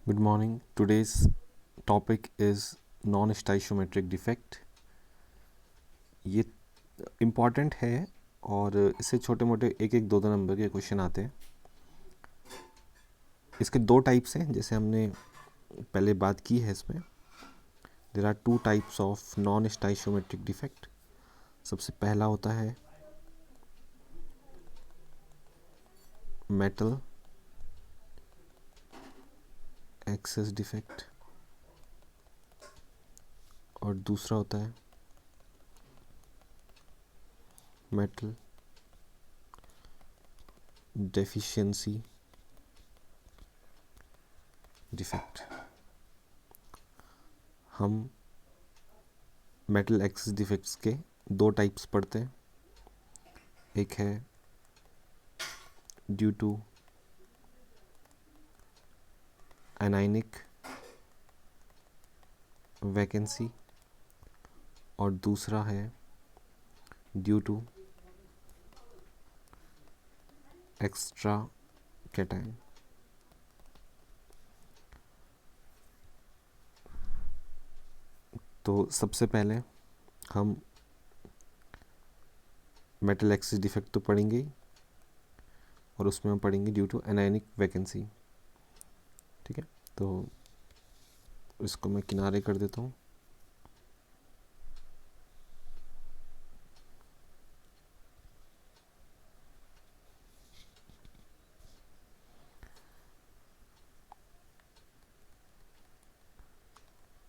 Good morning. Today's topic is non-stoichiometric defect. ये important है और इससे छोटे मोटे एक एक दो दो नंबर के क्वेश्चन आते हैं. इसके दो टाइप्स हैं, जैसे हमने पहले बात की है. इसमें there are two types of non stoichiometric defect. सबसे पहला होता है मेटल एक्सेस डिफेक्ट और दूसरा होता है मेटल डेफिशिएंसी डिफेक्ट. हम मेटल एक्सेस डिफेक्ट्स के दो टाइप्स पढ़ते हैं. एक है ड्यू टू एनाइनिक वैकेंसी और दूसरा है ड्यू टू एक्स्ट्रा कैटायन. तो सबसे पहले हम मेटल एक्सेस डिफेक्ट तो पढ़ेंगे ही, और उसमें हम पढ़ेंगे ड्यू टू एनायनिक वैकेंसी. ठीक है, तो इसको मैं किनारे कर देता हूँ.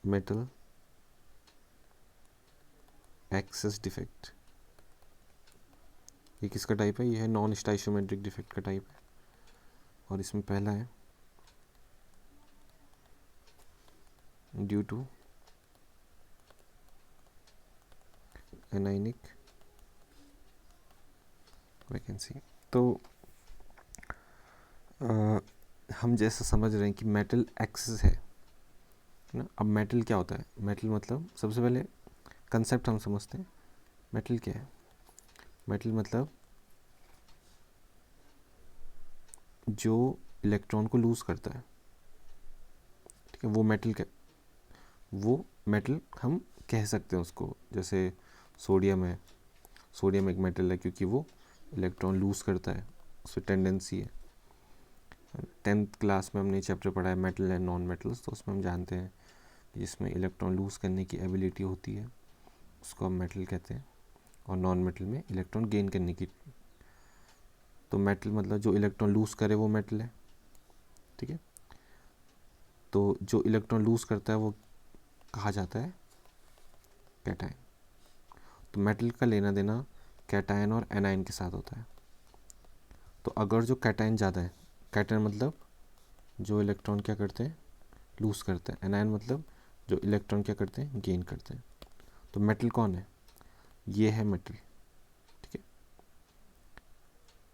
मेटल एक्सेस डिफेक्ट ये किसका टाइप है? ये है नॉन स्टाइशियोमेट्रिक डिफेक्ट का टाइप है. और इसमें पहला है ड्यू टू एनाइनिक वैकेंसी. तो हम जैसा समझ रहे हैं कि मेटल एक्सेस है ना. अब मेटल क्या होता है? मेटल मतलब सबसे पहले कंसेप्ट हम समझते हैं. मेटल क्या है? मेटल मतलब जो इलेक्ट्रॉन को लूज़ करता है. ठीक है, वो मेटल वो मेटल हम कह सकते हैं उसको. जैसे सोडियम है, सोडियम एक मेटल है क्योंकि वो इलेक्ट्रॉन लूज़ करता है, उस पर टेंडेंसी है. 10th क्लास में हमने चैप्टर पढ़ा है मेटल एंड नॉन मेटल्स. तो उसमें हम जानते हैं कि जिसमें इलेक्ट्रॉन लूज़ करने की एबिलिटी होती है उसको हम मेटल कहते हैं, और नॉन मेटल में इलेक्ट्रॉन गेन करने की. तो मेटल मतलब जो इलेक्ट्रॉन लूज़ करे वो मेटल है. ठीक है, तो जो इलेक्ट्रॉन लूज़ करता है वो कहा जाता है कैटायन. तो मेटल का लेना देना कैटायन और एनायन के साथ होता है. तो अगर जो कैटायन ज़्यादा है, कैटायन मतलब जो इलेक्ट्रॉन क्या करते हैं, लूज़ करते हैं. एनायन मतलब जो इलेक्ट्रॉन क्या करते हैं, गेन करते हैं. तो मेटल कौन है? ये है मेटल. ठीक है,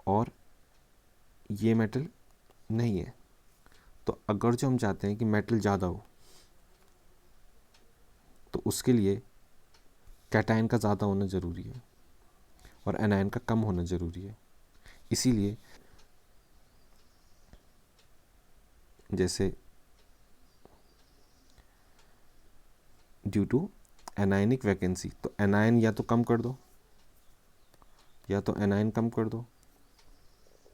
और ये मेटल नहीं है. तो अगर जो हम चाहते हैं कि मेटल ज़्यादा हो तो उसके लिए कैटायन का ज़्यादा होना ज़रूरी है और एनायन का कम होना ज़रूरी है. इसीलिए जैसे ड्यू टू एनायनिक वैकेंसी, तो एनायन या तो कम कर दो या तो एनायन कम कर दो,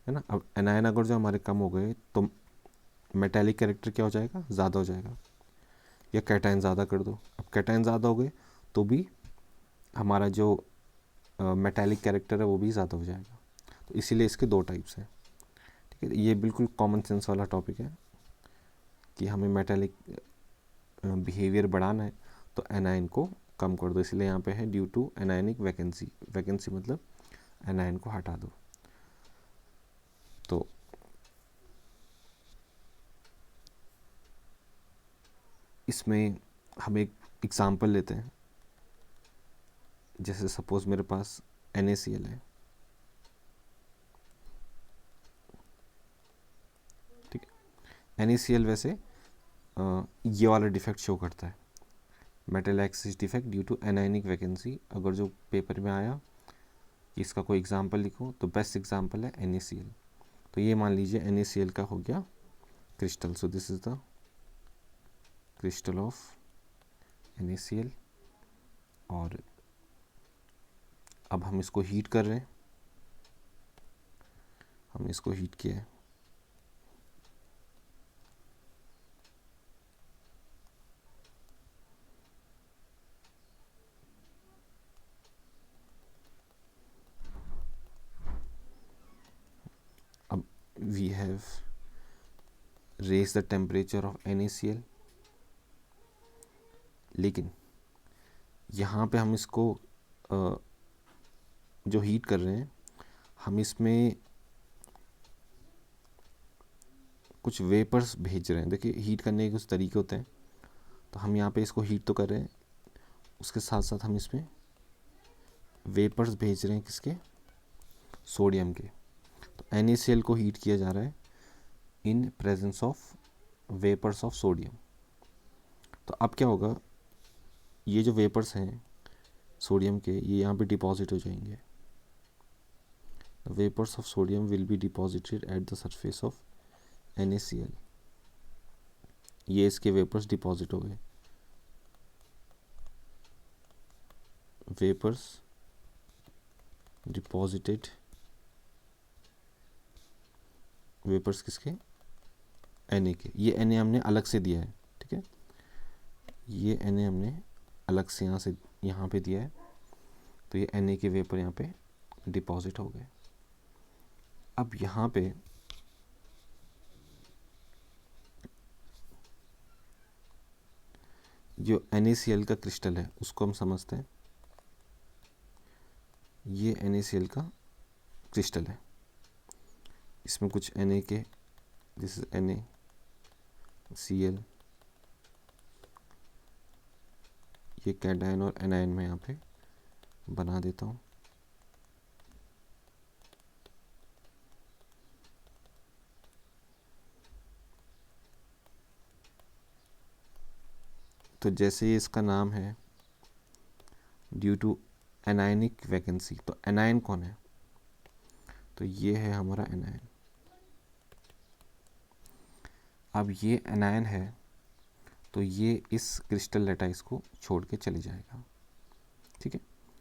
है ना. अब एनायन अगर जो हमारे कम हो गए तो मेटालिक कैरेक्टर क्या हो जाएगा, ज़्यादा हो जाएगा. या कैटायन ज़्यादा कर दो. अब कैटायन ज़्यादा हो गए तो भी हमारा जो मेटालिक कैरेक्टर है वो भी ज़्यादा हो जाएगा. तो इसीलिए इसके दो टाइप्स हैं. ठीक है, ये बिल्कुल कॉमन सेंस वाला टॉपिक है कि हमें मेटालिक बिहेवियर बढ़ाना है तो एनायन को कम कर दो. इसलिए यहाँ पे है due to anionic vacancy. Vacancy मतलब एनायन को हटा दो. तो इसमें हम एक एग्ज़ाम्पल लेते हैं. जैसे सपोज़ मेरे पास NaCl है. ठीक है, NaCl वैसे ये वाला डिफेक्ट शो करता है, metal excess defect due to anionic vacancy. अगर जो पेपर में आया कि इसका कोई एग्जांपल लिखो तो बेस्ट एग्जांपल है NaCl. तो ये मान लीजिए NaCl का हो गया crystal. So this is the crystal of NaCl। और अब हम इसको हीट कर रहे हैं, हमने इसको हीट किया है। अब we have raise the temperature of NaCl, लेकिन यहाँ पे हम इसको जो हीट कर रहे हैं, हम इसमें कुछ वेपर्स भेज रहे हैं। देखिए हीट करने के कुछ तरीके होते हैं, तो हम यहाँ पे इसको हीट तो कर रहे हैं, उसके साथ साथ हम इसमें वेपर्स भेज रहे हैं, किसके? सोडियम के। तो NaCl को हीट किया जा रहा है in presence of vapours of sodium. तो अब क्या होगा, ये जो वेपर्स हैं सोडियम के, ये यहाँ पे डिपॉजिट हो जाएंगे। Vapours of sodium will be deposited at the surface of NaCl। ये इसके वेपर्स डिपॉजिट हो गए। वेपर्स डिपॉजिटेड, वेपर्स किसके? Na के। ये Na हमने अलग से दिया है, ठीक है, ये Na हमने अलग से यहाँ पे दिया है, तो ये Na के वेपर यहाँ पे डिपॉजिट हो गए। अब यहाँ पे जो NaCl का क्रिस्टल है उसको हम समझते हैं। ये NaCl का क्रिस्टल है, इसमें कुछ Na के, दिस इज NaCl, ये कैटायन और एनायन में यहाँ पे बना देता हूँ। तो जैसे ये इसका नाम है, ड्यू टू एनायनिक वैकेंसी, तो एनायन कौन है? तो ये है हमारा एनायन। अब ये एनायन है, तो ये इस क्रिस्टल लेटाइस को छोड़ के चले जाएगा, ठीक है।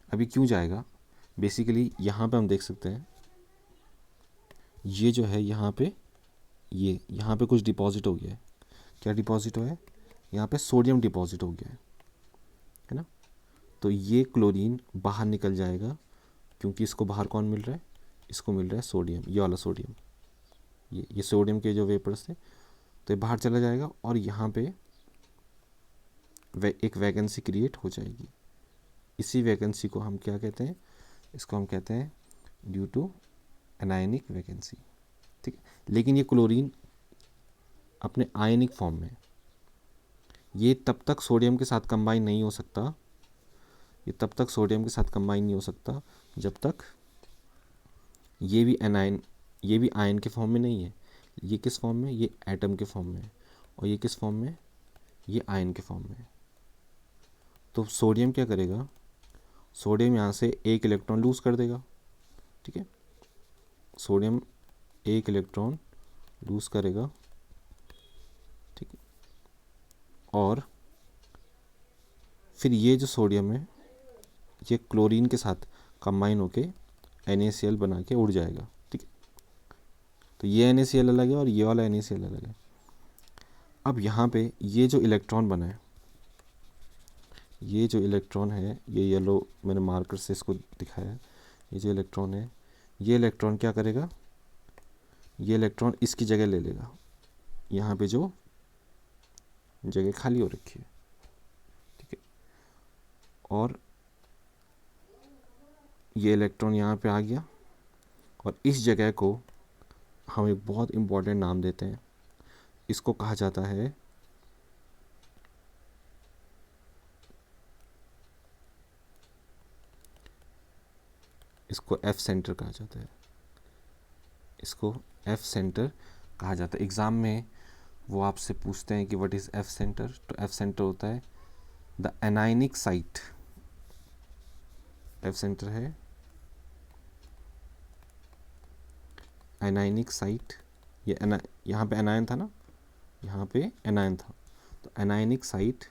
अभी क्यों जाएगा? बेसिकली यहाँ पे हम देख सकते हैं, ये जो है यहाँ पे, ये यहाँ पे कुछ डिपॉजिट हो गया है। क्या डिपॉजिट हुआ है? यहाँ पे सोडियम डिपॉजिट हो गया है ना। तो ये क्लोरीन बाहर निकल जाएगा, क्योंकि इसको बाहर कौन मिल रहा है? इसको मिल रहा है सोडियम, ये वाला सोडियम, ये सोडियम के जो वेपर्स थे, तो ये बाहर चला जाएगा और यहाँ पे एक वैकेंसी क्रिएट हो जाएगी। इसी वैकेंसी को हम क्या कहते हैं? इसको हम कहते हैं ड्यू टू एनायनिक वैकेंसी, ठीक है। लेकिन ये क्लोरीन अपने आयनिक फॉर्म में, ये तब तक सोडियम के साथ कंबाइन नहीं हो सकता, ये तब तक सोडियम के साथ कंबाइन नहीं हो सकता जब तक ये भी एनायन, ये भी आयन के फॉर्म में नहीं है। ये किस फॉर्म में? ये एटम के फॉर्म में है। और ये किस फॉर्म में? ये आयन के फॉर्म में है। तो सोडियम क्या करेगा? सोडियम यहाँ से एक इलेक्ट्रॉन लूज़ कर देगा, ठीक है। सोडियम एक इलेक्ट्रॉन लूज़ करेगा, ठीक है। और फिर ये जो सोडियम है, ये क्लोरीन के साथ कंबाइन होके NaCl बना के उड़ जाएगा, ठीक है। तो ये NaCl अलग है और ये वाला NaCl अलग है। अब यहाँ पे ये जो इलेक्ट्रॉन बना है, ये जो इलेक्ट्रॉन है, ये येलो मैंने मार्कर से इसको दिखाया है, ये जो इलेक्ट्रॉन है, ये इलेक्ट्रॉन क्या करेगा? ये इलेक्ट्रॉन इसकी जगह ले लेगा, यहाँ पे जो जगह खाली हो रखी है, ठीक है। और ये इलेक्ट्रॉन यहाँ पे आ गया और इस जगह को हम एक बहुत इम्पोर्टेंट नाम देते हैं, इसको कहा जाता है इसको F सेंटर कहा जाता है, इसको F सेंटर कहा जाता है। एग्ज़ाम में वो आपसे पूछते हैं कि व्हाट इज़ F सेंटर, तो F सेंटर होता है the anionic site. F centre है एनायनिक साइट। ये यहाँ पे एनायन था ना, यहाँ पे एनायन था, तो anionic site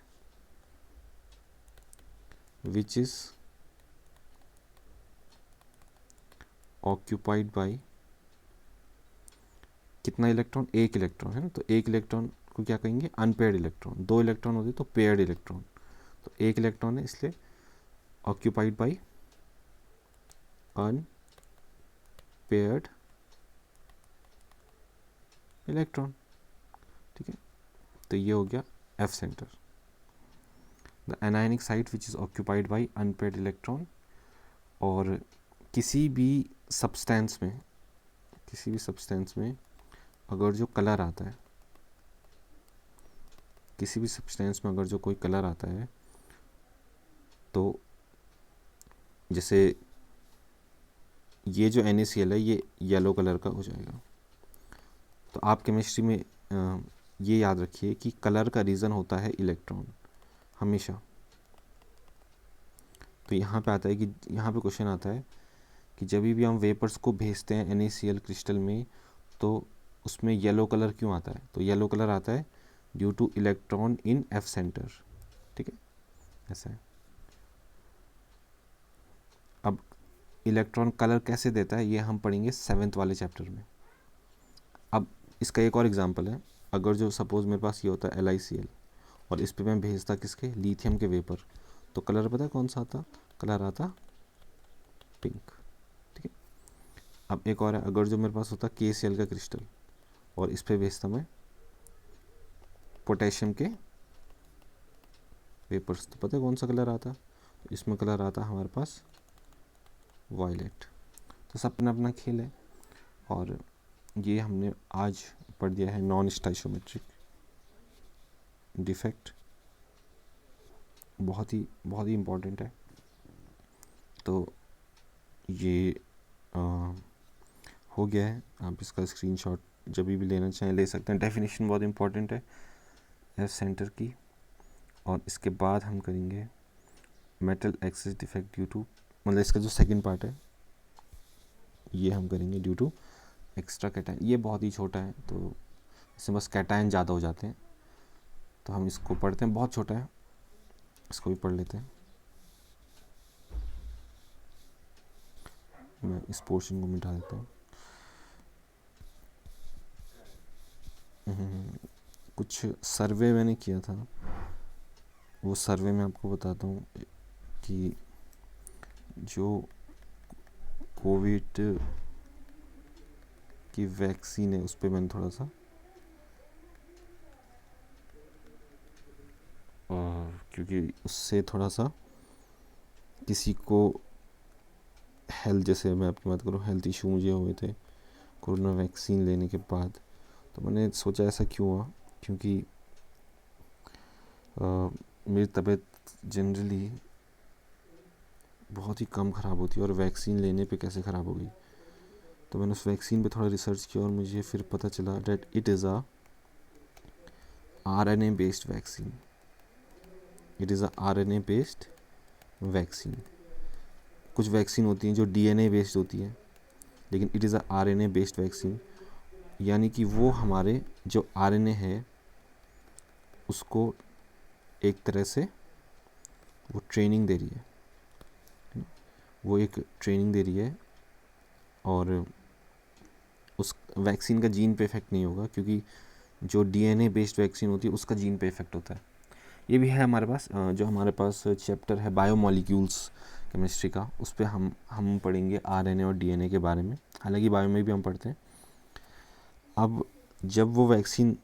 which is occupied by, कितना इलेक्ट्रॉन, एक इलेक्ट्रॉन है ना, तो एक इलेक्ट्रॉन को क्या कहेंगे, अनपेयर्ड इलेक्ट्रॉन। दो इलेक्ट्रॉन होते तो पेयर्ड इलेक्ट्रॉन, तो एक इलेक्ट्रॉन है इसलिए ऑक्यूपाइड बाय अनपेयर्ड इलेक्ट्रॉन। ठीक है, तो ये हो गया F centre, the anionic site which is occupied by unpaired electron. और किसी भी सब्सटेंस में अगर जो कलर आता है, किसी भी सब्सटेंस में अगर जो कोई कलर आता है, तो जैसे ये जो NaCl है ये येलो कलर का हो जाएगा। तो आप केमिस्ट्री में ये याद रखिए कि कलर का रीज़न होता है इलेक्ट्रॉन हमेशा। तो यहाँ पे आता है कि यहाँ पे क्वेश्चन आता है कि जब भी हम वेपर्स को भेजते हैं NaCl क्रिस्टल में, तो उसमें येलो कलर क्यों आता है, तो येलो कलर आता है due two electron in F centre. ठीक है, ऐसा है। अब इलेक्ट्रॉन कलर कैसे देता है ये हम पढ़ेंगे 7th वाले चैप्टर में। अब इसका एक और एग्जांपल है, अगर जो सपोज मेरे पास ये होता है LiCl और इस पे मैं भेजता किसके, लिथियम के वेपर, तो कलर पता है कौन सा आता, कलर आता पिंक। ठीक है, अब एक और है, अगर जो मेरे पास होता KCl का क्रिस्टल और इस पे भेजता मैं पोटेशियम के वेपर्स, तो पता है कौन सा कलर आता, तो इसमें कलर आता हमारे पास वायलेट। तो सब अपना अपना खेल है, और ये हमने आज पढ़ दिया है नॉन स्टाइशोमेट्रिक डिफेक्ट, बहुत ही इम्पोर्टेंट है। तो ये हो गया है, आप इसका स्क्रीनशॉट जब भी लेना चाहें ले सकते हैं। डेफिनेशन बहुत इम्पोर्टेंट है एफ सेंटर की। और इसके बाद हम करेंगे metal excess defect due to, मतलब इसका जो सेकंड पार्ट है ये हम करेंगे ड्यू टू एक्स्ट्रा कैटायन। ये बहुत ही छोटा है, तो इसमें बस कैटायन ज़्यादा हो जाते हैं, तो हम इसको पढ़ते हैं, बहुत छोटा है, इसको भी पढ़ लेते हैं। मैं इस पोर्शन को मिटा देता हूँ। कुछ सर्वे मैंने किया था, वो सर्वे में आपको बताता हूँ कि जो कोविड की वैक्सीन है उस पर मैंने थोड़ा सा क्योंकि उससे थोड़ा सा किसी को हेल्थ, जैसे मैं आपकी बात करूँ, हेल्थ इशू मुझे हुए थे कोरोना वैक्सीन लेने के बाद, तो मैंने सोचा ऐसा क्यों हुआ, क्योंकि मेरी तबीयत जनरली बहुत ही कम ख़राब होती है, और वैक्सीन लेने पे कैसे ख़राब हो गई। तो मैंने उस वैक्सीन पे थोड़ा रिसर्च किया और मुझे फिर पता चला that it is a RNA based vaccine. It is a RNA based vaccine. कुछ वैक्सीन होती हैं जो DNA बेस्ड होती है, लेकिन it is a RNA based vaccine, यानी कि वो हमारे जो RNA है उसको एक तरह से वो ट्रेनिंग दे रही है, वो एक ट्रेनिंग दे रही है। और उस वैक्सीन का जीन पे इफेक्ट नहीं होगा, क्योंकि जो DNA बेस्ड वैक्सीन होती है उसका जीन पे इफेक्ट होता है। ये भी है हमारे पास, जो हमारे पास चैप्टर है बायोमोलिक्यूल्स केमिस्ट्री का, उस पर हम पढ़ेंगे RNA और DNA के बारे में। हालांकि बायो में भी हम पढ़ते हैं। अब जब वो वैक्सीन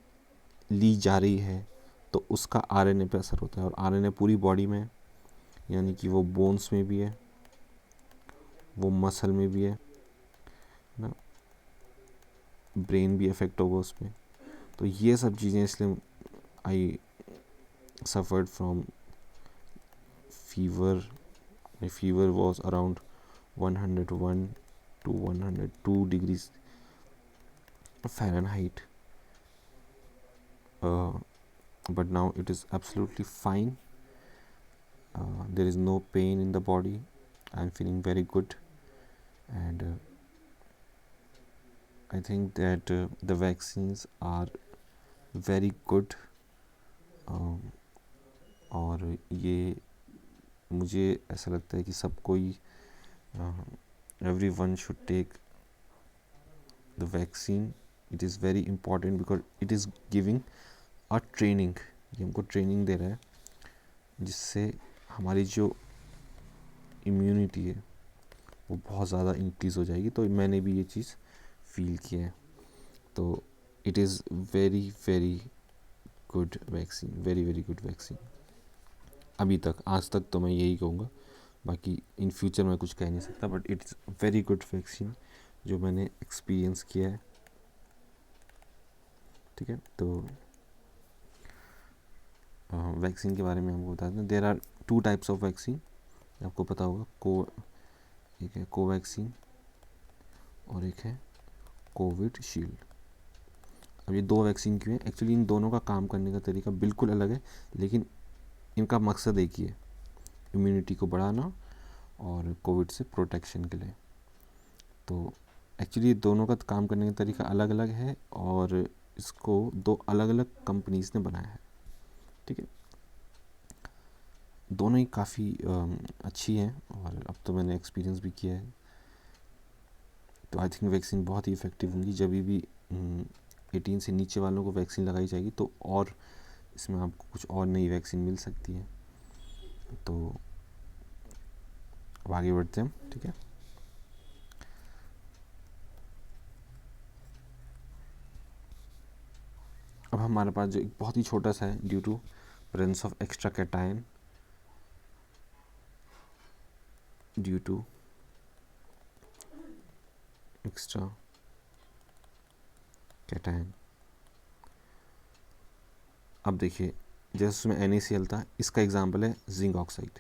ली जा रही है तो उसका RNA पे असर होता है, और RNA पूरी बॉडी में, यानी कि वो बोन्स में भी है, वो मसल में भी है ना, ब्रेन भी अफेक्ट होगा उसमें। तो ये सब चीज़ें, इसलिए आई suffered from fever. My fever was around 101 to 102 degrees Fahrenheit. But now it is absolutely fine. There is no pain in the body. I'm feeling very good, and I think that the vaccines are very good और ये मुझे ऐसा लगता है कि सब कोई everyone should take the vaccine. It is very important because it is giving a training. ये हमको ट्रेनिंग दे रहा है जिससे हमारी जो इम्यूनिटी है वो बहुत ज़्यादा इंक्रीज़ हो जाएगी। तो मैंने भी ये चीज़ फील किया है। तो it is very very good vaccine, very very good vaccine. अभी तक, आज तक तो मैं यही कहूँगा, बाकी इन फ्यूचर मैं कुछ कह नहीं सकता, but it's very good vaccine जो मैंने एक्सपीरियंस किया है। ठीक है, तो वैक्सीन के बारे में हमको बता दें। There are 2 types of vaccine, आपको पता होगा। एक है कोवैक्सीन और एक है कोविशील्ड। अब ये 2 वैक्सीन क्यों है? एक्चुअली इन दोनों का काम करने का तरीका बिल्कुल अलग है, लेकिन इनका मकसद एक ही है, इम्यूनिटी को बढ़ाना और कोविड से प्रोटेक्शन के लिए। तो एक्चुअली दोनों का काम करने का तरीका अलग अलग है और इसको 2 अलग अलग कंपनीज ने बनाया है। ठीक है, दोनों ही काफ़ी अच्छी हैं और अब तो मैंने एक्सपीरियंस भी किया है। तो आई थिंक वैक्सीन बहुत ही इफ़ेक्टिव होंगी। जब भी 18 से नीचे वालों को वैक्सीन लगाई जाएगी तो और इसमें आपको कुछ और नई वैक्सीन मिल सकती है। तो अब आगे बढ़ते हैं। ठीक है, अब हमारे पास जो एक बहुत ही छोटा सा है, due to presence of extra cation, due to extra cation. अब देखिए, जैसे उसमें NaCl था, इसका एग्जांपल है जिंक ऑक्साइड।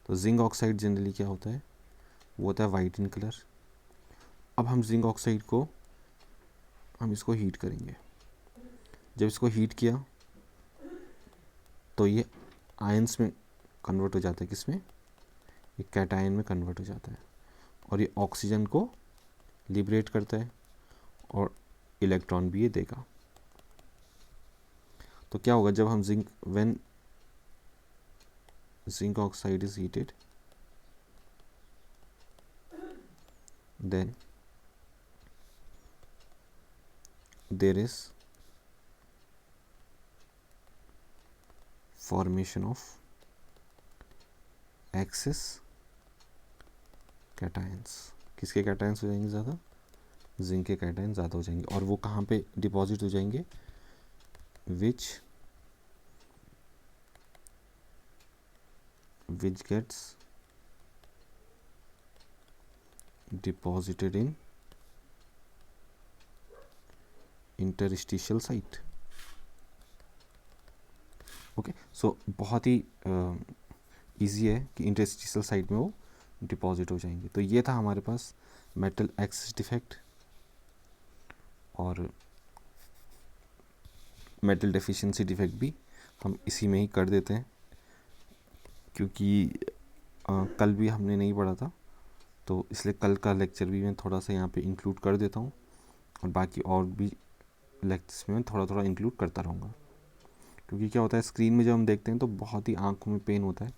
तो जिंक ऑक्साइड जनरली क्या होता है? वो होता है वाइट इन कलर। अब हम जिंक ऑक्साइड को हम इसको हीट करेंगे। जब इसको हीट किया तो ये आयंस में कन्वर्ट हो जाता है। किसमें? ये कैटायन में कन्वर्ट हो जाता है और ये ऑक्सीजन को लिबरेट करता है और इलेक्ट्रॉन भी ये देगा। तो क्या होगा जब हम when zinc oxide is heated, then there is formation of excess cations. किसके कैटायंस हो जाएंगे ज़्यादा? जिंक के कैटायन ज़्यादा हो जाएंगे। और वो कहाँ पे डिपॉजिट हो जाएंगे? Which gets deposited in interstitial site। Okay, so बहुत ही इजी है कि इंटरस्टिशियल साइट में वो डिपॉजिट हो जाएंगे। तो ये था हमारे पास मेटल एक्सेस डिफेक्ट और मेटल डेफिशिएंसी डिफेक्ट भी हम इसी में ही कर देते हैं, क्योंकि कल भी हमने नहीं पढ़ा था, तो इसलिए कल का लेक्चर भी मैं थोड़ा सा यहाँ पे इंक्लूड कर देता हूँ और बाकी और भी लेक्चर्स में मैं थोड़ा थोड़ा इंक्लूड करता रहूँगा। क्योंकि क्या होता है, स्क्रीन में जब हम देखते हैं तो बहुत ही आँखों में पेन होता है,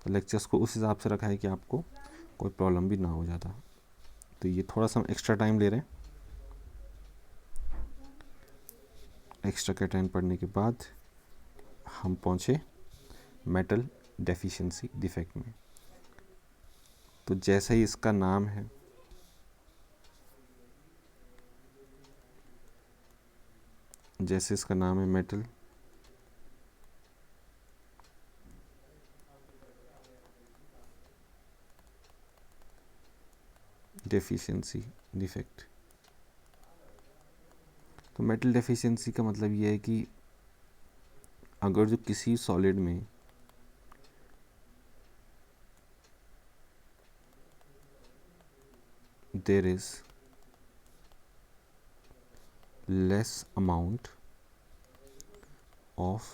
तो लेक्चर्स को उस हिसाब से रखा है कि आपको कोई प्रॉब्लम भी ना हो जाता। तो ये थोड़ा सा हम एक्स्ट्रा टाइम ले रहे हैं। एक्स्ट्रा कैटायन पढ़ने के बाद हम पहुँचे मेटल डेफिशिएंसी डिफेक्ट में। तो जैसा ही इसका नाम है, जैसे इसका नाम है मेटल डेफिशिएंसी डिफेक्ट। तो मेटल डेफिशिएंसी का मतलब ये है कि अगर जो किसी सॉलिड में there is less amount of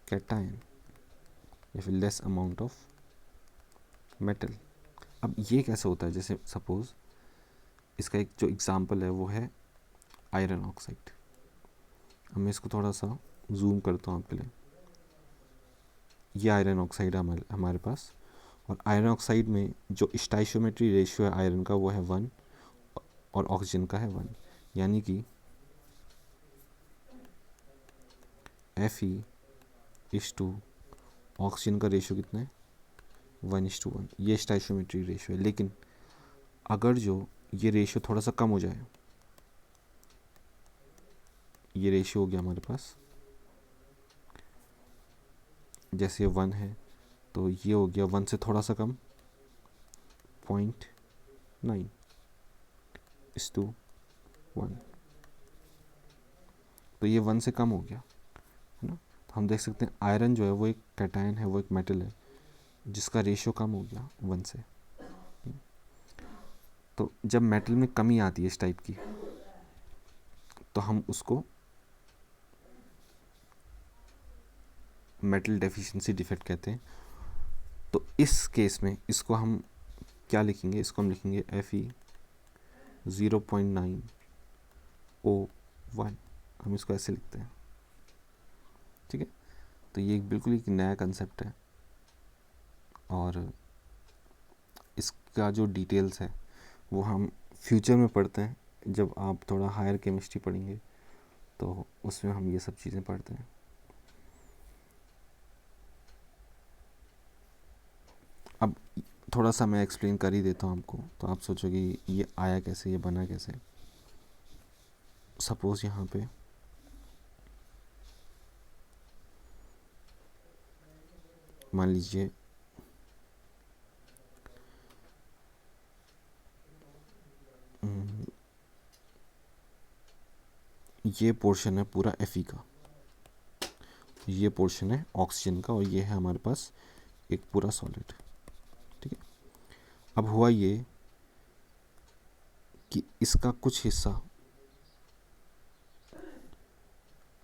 cation या फिर लेस अमाउंट ऑफ मेटल। अब ये कैसे होता है? जैसे सपोज इसका एक जो एग्जांपल है वो है आयरन ऑक्साइड। अब मैं इसको थोड़ा सा जूम करता हूँ आपके लिए। ये आयरन ऑक्साइड है हमारे पास, और आयरन ऑक्साइड में जो स्टाइशियोमेट्री रेशियो है आयरन का वो है 1 और ऑक्सीजन का है 1, यानी कि Fe:2 ऑक्सीजन का रेशियो कितना है 1:1। ये स्टाइशियोमेट्री रेशियो है। लेकिन अगर जो ये रेशियो थोड़ा सा कम हो जाए, ये रेशियो हो गया हमारे पास, जैसे 1 है तो ये हो गया 1 से थोड़ा सा कम 0.9:1, तो ये 1 से कम हो गया है ना। तो हम देख सकते हैं आयरन जो है वो एक कैटायन है, वो एक मेटल है जिसका रेशियो कम हो गया 1 से। तो जब मेटल में कमी आती है इस टाइप की तो हम उसको मेटल डेफिशिएंसी डिफेक्ट कहते हैं। तो इस केस में इसको हम क्या लिखेंगे, इसको हम लिखेंगे Fe:0.9O1, हम इसको ऐसे लिखते हैं। ठीक है, तो ये बिल्कुल एक नया कंसेप्ट है और इसका जो डिटेल्स है वो हम फ्यूचर में पढ़ते हैं। जब आप थोड़ा हायर केमिस्ट्री पढ़ेंगे तो उसमें हम ये सब चीज़ें पढ़ते हैं। अब थोड़ा सा मैं एक्सप्लेन कर ही देता हूँ आपको, तो आप सोचोगे ये आया कैसे, ये बना कैसे। सपोज़ यहाँ पे मान लीजिए ये पोर्शन है पूरा Fe का, ये पोर्शन है ऑक्सीजन का, और ये है हमारे पास एक पूरा सॉलिड। ठीक है, अब हुआ ये कि इसका कुछ हिस्सा,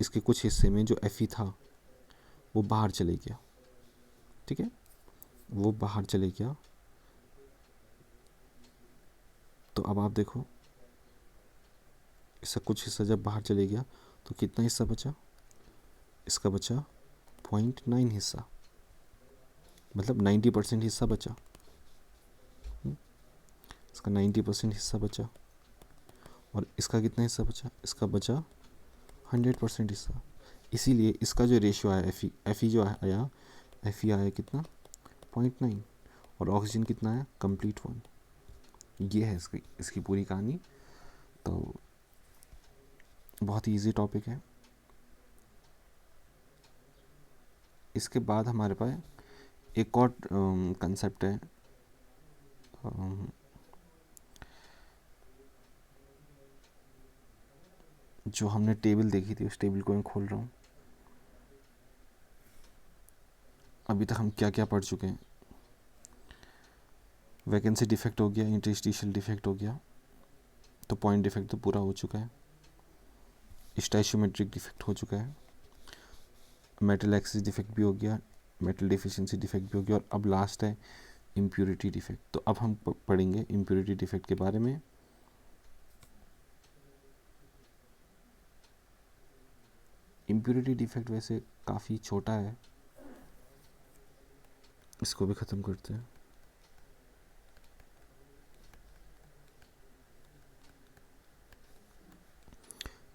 इसके कुछ हिस्से में जो Fe था वो बाहर चले गया। ठीक है, वो बाहर चले गया। तो अब आप देखो इसका कुछ हिस्सा जब बाहर चले गया तो कितना हिस्सा बचा, इसका बचा 0.9 हिस्सा, मतलब 90% हिस्सा बचा। इसका 90% हिस्सा बचा, और इसका कितना हिस्सा बचा, इसका बचा 100% हिस्सा। इसीलिए इसका जो रेशियो आया Fe जो आया, Fe आया कितना 0.9, और ऑक्सीजन कितना आया कंप्लीट 1। ये है इसकी पूरी कहानी। तो बहुत ही ईजी टॉपिक है। इसके बाद हमारे पास एक और कंसेप्ट है, जो हमने टेबल देखी थी, उस टेबल को मैं खोल रहा हूँ। अभी तक हम क्या क्या पढ़ चुके हैं। वैकेंसी डिफेक्ट हो गया, इंटरस्टिशियल डिफेक्ट हो गया, तो पॉइंट डिफेक्ट तो पूरा हो चुका है। स्टाइशियोमेट्रिक डिफेक्ट हो चुका है, मेटल एक्सिस डिफेक्ट भी हो गया, मेटल डेफिशिएंसी डिफेक्ट भी हो गया, और अब लास्ट है इम्प्योरिटी डिफेक्ट। तो अब हम पढ़ेंगे इम्प्योरिटी डिफेक्ट के बारे में। इम्प्योरिटी डिफेक्ट वैसे काफ़ी छोटा है, इसको भी ख़त्म करते हैं।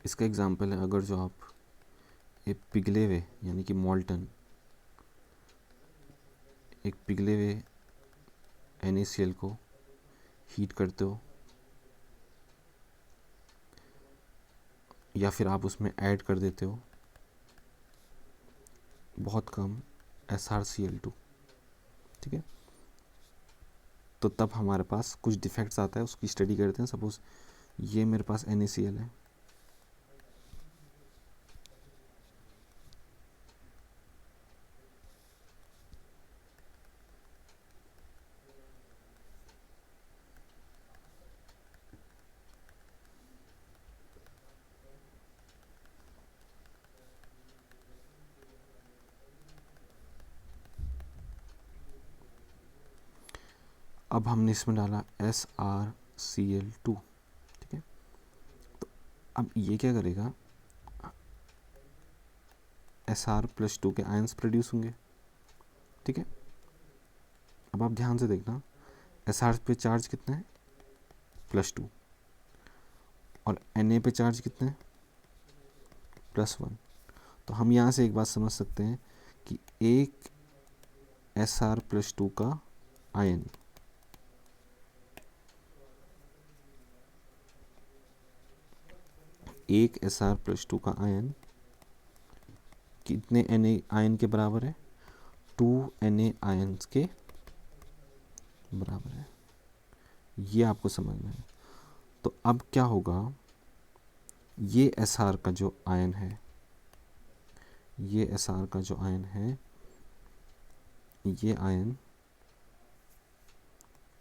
इसका एग्जांपल है, अगर जो आप एक पिघले हुए यानी कि मॉल्टन, एक पिघले हुए NaCl को हीट करते हो, या फिर आप उसमें ऐड कर देते हो बहुत कम SrCl2, ठीक है, तो तब हमारे पास कुछ डिफेक्ट्स आता है, उसकी स्टडी करते हैं। सपोज ये मेरे पास NaCl है, अब हमने इसमें डाला SrCl2, ठीक है। तो अब ये क्या करेगा, Sr+2 के आयंस प्रोड्यूस होंगे। ठीक है, अब आप ध्यान से देखना, Sr पे चार्ज कितना है, +2, और Na पे चार्ज कितना है, +1। तो हम यहाँ से एक बात समझ सकते हैं कि एक Sr+2 का आयन Sr+2 का आयन कितने Na आयन के बराबर है, 2 Na आयन्स के बराबर है। ये आपको समझना है। तो अब क्या होगा, ये Sr का जो आयन है, ये Sr का जो आयन है, ये आयन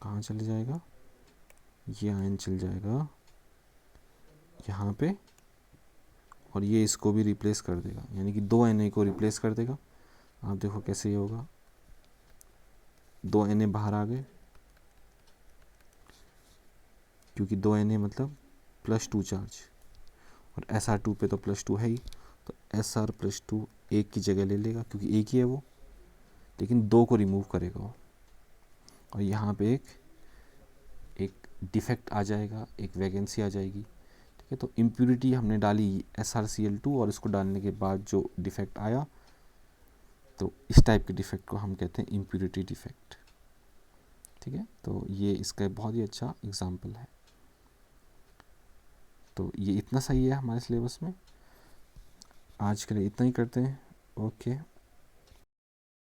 कहाँ चले जाएगा, ये आयन चल जाएगा यहाँ पे, और ये इसको भी रिप्लेस कर देगा, यानी कि 2 Na को रिप्लेस कर देगा। आप देखो कैसे ये होगा, 2 Na बाहर आ गए, क्योंकि 2 Na मतलब +2 चार्ज, और Sr2 पे तो +2 है ही, तो Sr+2 एक की जगह ले लेगा, क्योंकि एक ही है वो, लेकिन 2 को रिमूव करेगा वो, और यहाँ पे एक डिफेक्ट आ जाएगा, एक वैकेंसी आ जाएगी। ठीक है, तो इम्प्यूरिटी हमने डाली SrCl2, और इसको डालने के बाद जो डिफेक्ट आया, तो इस टाइप के डिफेक्ट को हम कहते हैं इम्प्यूरिटी डिफेक्ट। ठीक है, तो ये इसका बहुत ही अच्छा एग्जाम्पल है। तो ये इतना सही है हमारे सिलेबस में। आज के लिए इतना ही करते हैं। ओके।